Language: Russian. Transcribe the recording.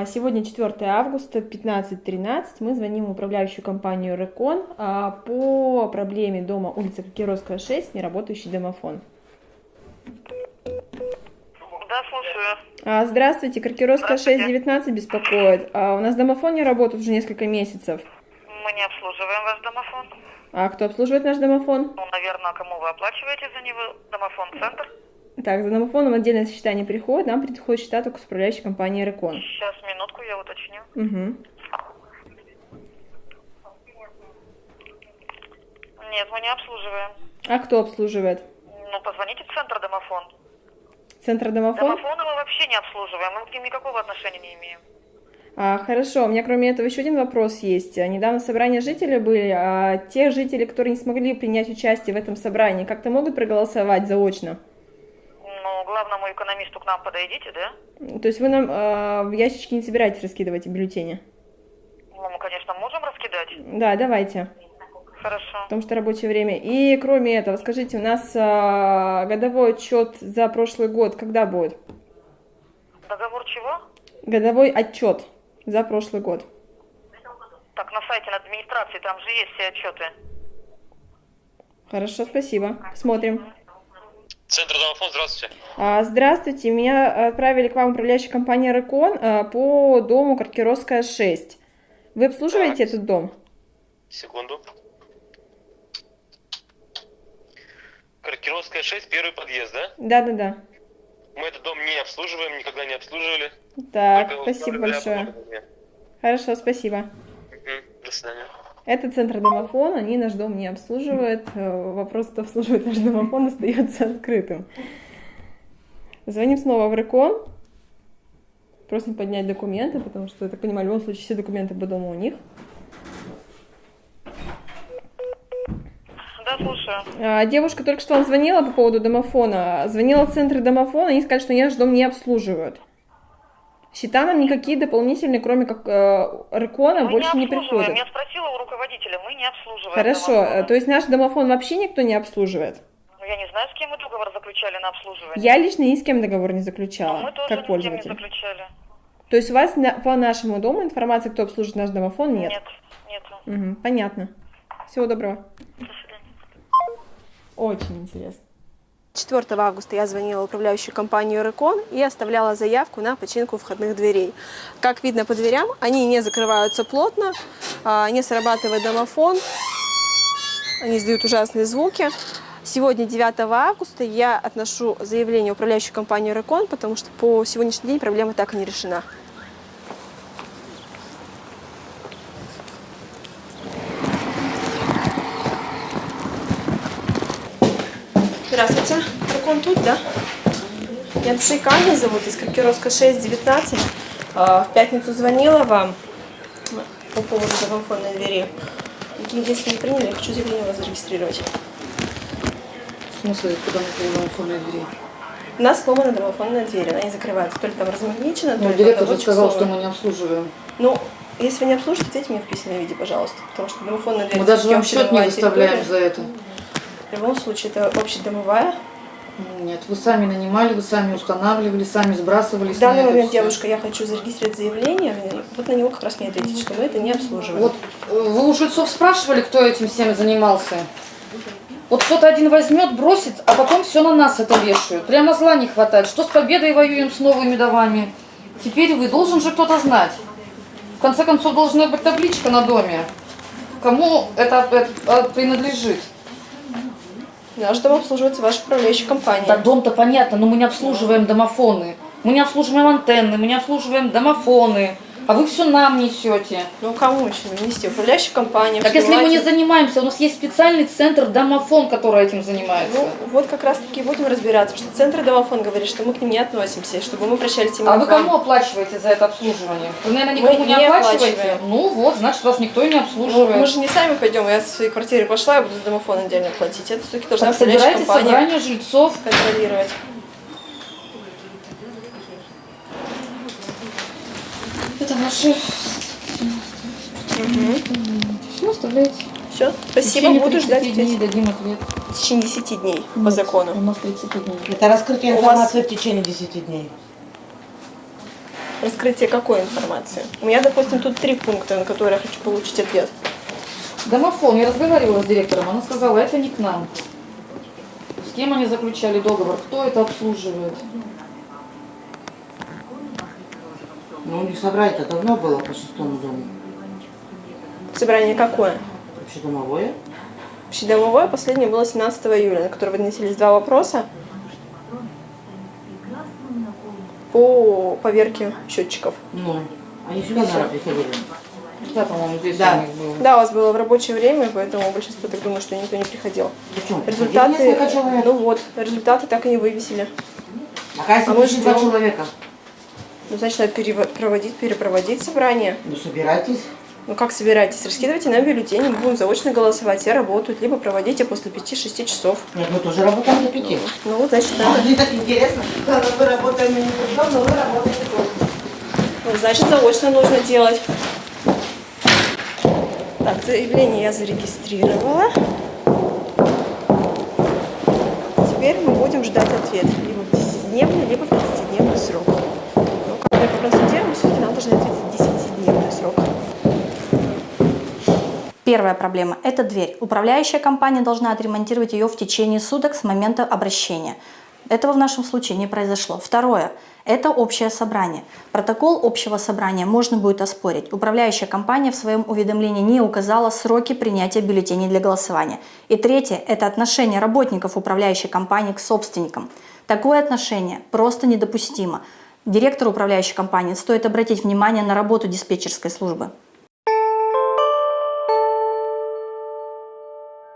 Сегодня 4 августа, 15:13. Мы звоним в управляющую компанию «Рекон» по проблеме дома улица Кокеровская, 6, неработающий домофон. Да, слушаю. Здравствуйте, Кокеровская, 6, 19 беспокоит. У нас домофон не работает уже несколько месяцев. Мы не обслуживаем ваш домофон. А кто обслуживает наш домофон? Ну, наверное, кому вы оплачиваете за него? Домофон-центр? Так, за домофоном отдельное счета не приходит, нам приходит счета только с управляющей компанией «Рекон». Сейчас, минутку, я уточню. Угу. Нет, мы не обслуживаем. А кто обслуживает? Ну, позвоните в центр домофон. Центр домофон? Домофоны мы вообще не обслуживаем, мы к ним никакого отношения не имеем. Хорошо, у меня кроме этого еще один вопрос есть. Недавно собрания жителей были, те жители, которые не смогли принять участие в этом собрании, как-то могут проголосовать заочно? Ну, главному экономисту к нам подойдите, да? То есть вы нам в ящички не собираетесь раскидывать бюллетени? Ну, мы, конечно, можем раскидать. Да, давайте. Хорошо. Потому что рабочее время. И кроме этого, скажите, у нас годовой отчет за прошлый год когда будет? Договор чего? Годовой отчет за прошлый год. Так, на сайте администрации, там же есть все отчеты. Хорошо, спасибо. Смотрим. Центр домофон, здравствуйте. Здравствуйте, меня отправили к вам управляющая компания «Рекон» по дому Кокеровская, 6. Вы обслуживаете этот дом? Секунду. Кокеровская, 6, первый подъезд, да? Да. Мы этот дом не обслуживаем, никогда не обслуживали. Так, Только спасибо устанавливали большое. оборудование. Хорошо, спасибо. До свидания. Это центр домофон, они наш дом не обслуживают. Вопрос, кто обслуживает наш домофон, остается открытым. Звоним снова в «Рекон». Просим поднять документы, потому что, я так понимаю, в любом случае все документы по дому у них. Да, слушаю. Девушка только что вам звонила по поводу домофона. Звонила в центр домофона, они сказали, что наш дом не обслуживают. Счета нам никакие дополнительные, кроме как «Рекона», Мы больше не обслуживаем. приходят. Я спросила у руководителя, мы не обслуживаем. Хорошо, домофоны. то есть наш домофон вообще никто не обслуживает? Ну, я не знаю, с кем мы договор заключали на обслуживание. Я лично ни с кем договор не Но заключала, мы тоже как ни с кем не пользователь. заключали. То есть у вас по нашему дому информации, кто обслуживает наш домофон, нет? Нет, нету. Угу, понятно. Всего доброго. До свидания. Очень интересно. 4 августа я звонила в управляющую компанию «Рекон» и оставляла заявку на починку входных дверей. Как видно по дверям, они не закрываются плотно, не срабатывает домофон, они издают ужасные звуки. Сегодня, 9 августа, я отношу заявление в управляющую компанию «Рекон», потому что по сегодняшний день проблема так и не решена. Здравствуйте. «Рекон» тут, да? Я Анна зовут, из Кокеровской, 6, 19. В пятницу звонила вам по поводу домофонной двери. Никаких действий не приняли, я хочу заявление у вас зарегистрировать. В смысле, куда мы приняли домофонные двери? У нас сломана домофонная дверь, она не закрывается. То ли там размагничена, то Ну, ли директор же проводчик сказал, сломан. что мы не обслуживаем. Ну, если вы не обслужите, ответьте мне в письменном виде, пожалуйста. Потому что домофонная дверь... Мы даже всё-таки вам счет не общедомовая выставляем территория. за это. В любом случае, это общедомовая. Нет, вы сами нанимали, вы сами устанавливали, сами сбрасывали. В данный с ней это момент, всё. девушка, я хочу зарегистрировать заявление. Вот на него как раз мне ответить, что мы это не обслуживаем. Вот вы у жильцов спрашивали, кто этим всем занимался? Вот кто-то один возьмет, бросит, а потом все на нас это вешают. Прямо зла не хватает. Что с победой воюем, с новыми домами? Теперь вы, должен же кто-то знать. В конце концов, должна быть табличка на доме. Кому это принадлежит? Наш дом обслуживается вашей управляющей компанией. Так дом-то понятно, но мы не обслуживаем домофоны. Мы не обслуживаем антенны, мы не обслуживаем домофоны. А вы все нам несете. Ну, кому еще нести? Управляющая компания. Так если мы не общедомовая- занимаемся, у нас есть специальный центр домофон, который этим занимается. Ну, вот как раз таки будем разбираться, потому что центр домофон говорит, что мы к ним не относимся, и чтобы мы прощались именно А вы к вам. кому оплачиваете за это обслуживание? Вы, наверное, Мы никому не не оплачиваете? оплачиваем. Ну вот, значит, вас никто и не Ну, обслуживает. мы же не сами пойдем, я со своей квартиры пошла, я буду за домофон отдельно платить. Это все-таки должна Так управляющая собирайте компания собрание жильцов. контролировать. Это ваши... Все, оставляйте. Все, В спасибо, течение буду 30 ждать дней ответ. дадим ответ. В течение 10 дней по У закону. нас 30 дней. Это раскрытие У вас- информации в течение 10 дней. Раскрытие какой информации? У меня, допустим, тут 3 пункта, на которые я хочу получить ответ. Домофон. Я разговаривала с директором, она сказала, это не к нам. С кем они заключали договор, кто это обслуживает. Ну, у них собрание-то давно было по 6-му дому. Собрание какое? Общедомовое. Общедомовое последнее было 17 июля, на которое выносились 2 вопроса по поверке счетчиков. Ну, они сюда, наверное, приходили. Да, по-моему, здесь Да. у них был. Да, у вас было в рабочее время, поэтому большинство так думаю, что никто не приходил. Причем, Результаты, несколько человек. ну вот, результаты так и не вывесили. Оказывается, А мы пришли 2 ждем. человека. Ну, значит, надо перепроводить собрание. Ну, собирайтесь. Ну, как собираетесь? Раскидывайте нам бюллетени, мы будем заочно голосовать, все работают, либо проводите после 5-6 часов. Нет, мы тоже работаем до 5. Ну, значит, надо. Мне так интересно. Когда мы работаем, мы не придем, но вы работаете тоже. Ну, значит, заочно нужно делать. Так, заявление я зарегистрировала. Теперь мы будем ждать ответ. Либо в 10-дневный, либо в 30-дневный срок. Ну, как мы проконсультируем, все-таки нам должны ответить в 10-дневный срок. Первая проблема – это дверь. Управляющая компания должна отремонтировать ее в течение суток с момента обращения. Этого в нашем случае не произошло. Второе – это общее собрание. Протокол общего собрания можно будет оспорить. Управляющая компания в своем уведомлении не указала сроки принятия бюллетеней для голосования. И третье – это отношение работников управляющей компании к собственникам. Такое отношение просто недопустимо. Директору управляющей компании стоит обратить внимание на работу диспетчерской службы.